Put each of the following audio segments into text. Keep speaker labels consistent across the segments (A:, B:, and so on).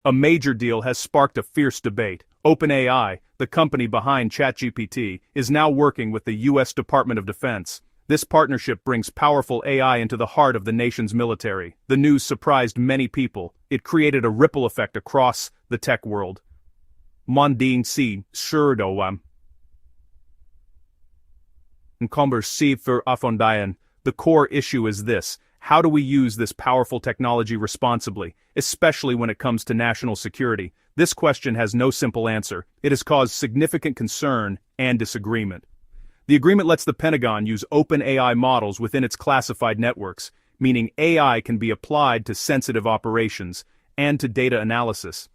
A: A major deal has sparked a fierce debate. OpenAI, the company behind ChatGPT, is now working with the U.S. Department of Defense. This partnership brings powerful AI into the heart of the nation's military. The news surprised many people. It created a ripple effect across the tech world. Monding si surdoam. Conversive afondayan. The core issue is this: how do we use this powerful technology responsibly, especially when it comes to national security? This question has no simple answer. It has caused significant concern and disagreement. The agreement lets the Pentagon use OpenAI models within its classified networks, meaning AI can be applied to sensitive operations and to data analysis.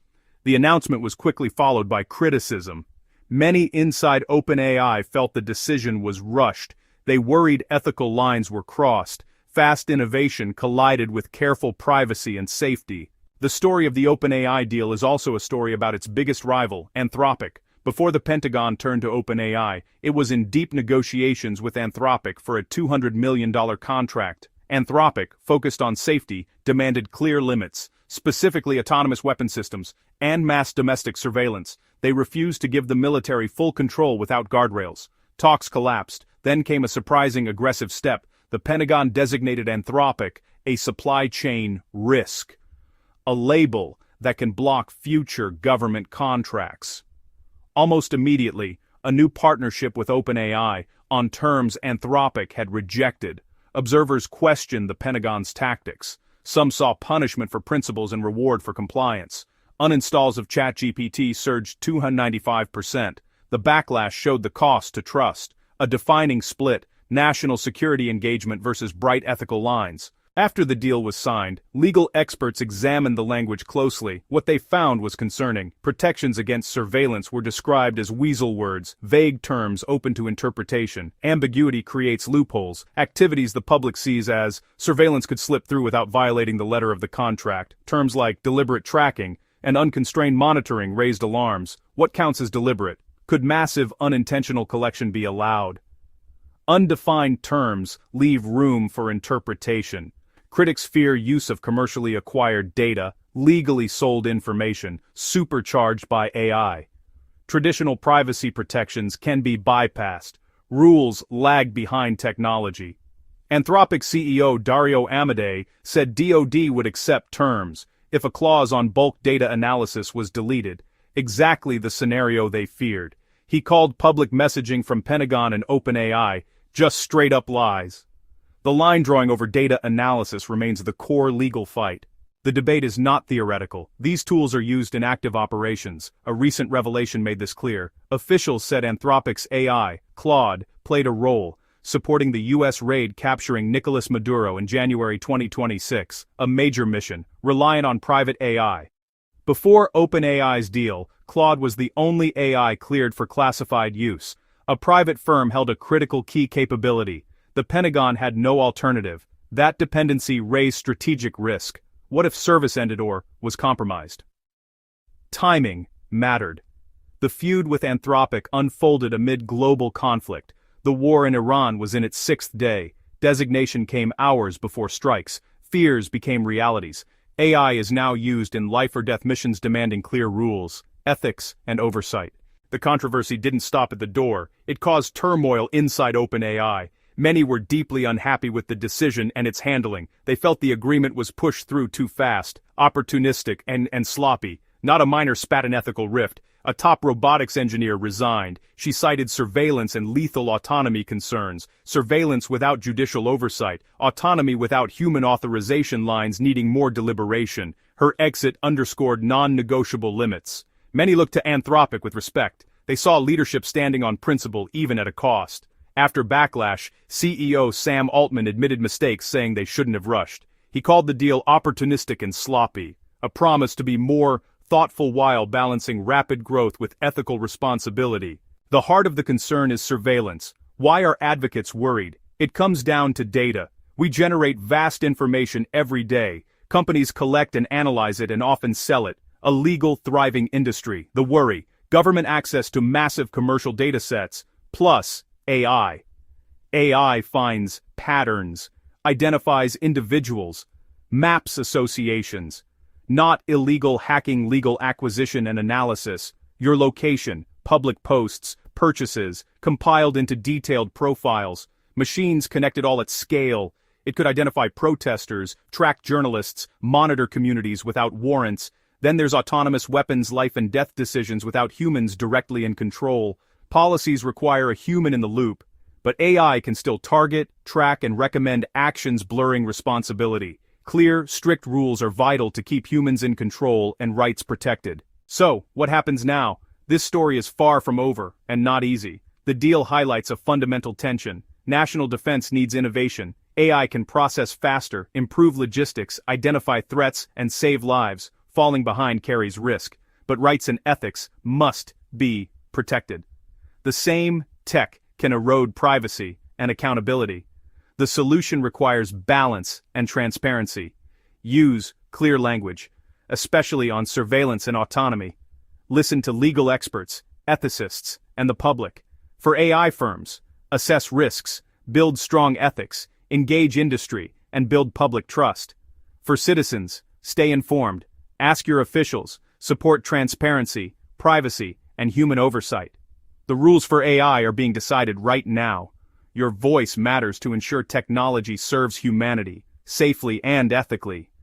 A: The announcement was quickly followed by criticism. Many inside OpenAI felt the decision was rushed. They worried ethical lines were crossed. Fast innovation collided with careful privacy and safety. The story of the OpenAI deal is also a story about its biggest rival, Anthropic. Before the Pentagon turned to OpenAI, it was in deep negotiations with Anthropic for a $200 million contract. Anthropic, focused on safety, demanded clear limits, specifically autonomous weapon systems and mass domestic surveillance. They refused to give the military full control without guardrails. Talks collapsed. Then came a surprising aggressive step. The Pentagon designated Anthropic a supply chain risk, a label that can block future government contracts. Almost immediately, a new partnership with OpenAI, on terms Anthropic had rejected. Observers questioned the Pentagon's tactics. Some saw punishment for principles and reward for compliance. Uninstalls of ChatGPT surged 295%. The backlash showed the cost to trust, a defining split, national security engagement versus bright ethical lines. After the deal was signed, legal experts examined the language closely. What they found was concerning. Protections against surveillance were described as weasel words, vague terms open to interpretation. Ambiguity creates loopholes. Activities the public sees as surveillance could slip through without violating the letter of the contract. Terms like deliberate tracking and unconstrained monitoring raised alarms. What counts as deliberate? Could massive unintentional collection be allowed? Undefined terms leave room for interpretation. Critics fear use of commercially acquired data, legally sold information, supercharged by AI. Traditional privacy protections can be bypassed. Rules lag behind technology. Anthropic CEO Dario Amodei said DoD would accept terms if a clause on bulk data analysis was deleted, exactly the scenario they feared. He called public messaging from Pentagon and OpenAI just straight-up lies. The line drawing over data analysis remains the core legal fight. The debate is not theoretical. These tools are used in active operations. A recent revelation made this clear. Officials said Anthropic's AI, Claude, played a role, supporting the U.S. raid capturing Nicolas Maduro in January 2026, a major mission, reliant on private AI. Before OpenAI's deal, Claude was the only AI cleared for classified use. A private firm held a critical key capability. The Pentagon had no alternative. That dependency raised strategic risk. What if service ended or was compromised? Timing mattered. The feud with Anthropic unfolded amid global conflict. The war in Iran was in its 6th day. Designation came hours before strikes. Fears became realities. AI is now used in life-or-death missions demanding clear rules, ethics, and oversight. The controversy didn't stop at the door. It caused turmoil inside OpenAI. Many were deeply unhappy with the decision and its handling. They felt the agreement was pushed through too fast, opportunistic, and sloppy. Not a minor spat in ethical rift. A top robotics engineer resigned. She cited surveillance and lethal autonomy concerns. Surveillance without judicial oversight. Autonomy without human authorization lines needing more deliberation. Her exit underscored non-negotiable limits. Many looked to Anthropic with respect. They saw leadership standing on principle even at a cost. After backlash, CEO Sam Altman admitted mistakes, saying they shouldn't have rushed. He called the deal opportunistic and sloppy, a promise to be more thoughtful while balancing rapid growth with ethical responsibility. The heart of the concern is surveillance. Why are advocates worried? It comes down to data. We generate vast information every day. Companies collect and analyze it and often sell it. A legal, thriving industry. The worry: government access to massive commercial data sets, plus AI. AI finds patterns, identifies individuals, maps associations. not illegal hacking, legal acquisition and analysis. Your location, public posts, purchases, compiled into detailed profiles. Machines connected all at scale. It could identify protesters, track journalists, monitor communities without warrants. Then there's autonomous weapons, life and death decisions without humans directly in control. Policies require a human in the loop, but AI can still target, track and recommend actions, blurring responsibility. Clear, strict rules are vital to keep humans in control and rights protected. So, what happens now? This story is far from over, and not easy. The deal highlights a fundamental tension. National defense needs innovation. AI can process faster, improve logistics, identify threats, and save lives. Falling behind carries risk, but rights and ethics must be protected. The same tech can erode privacy and accountability. The solution requires balance and transparency. Use clear language, especially on surveillance and autonomy. Listen to legal experts, ethicists, and the public. For AI firms, assess risks, build strong ethics, engage industry, and build public trust. For citizens, stay informed, ask your officials, support transparency, privacy, and human oversight. The rules for AI are being decided right now. Your voice matters to ensure technology serves humanity, safely and ethically.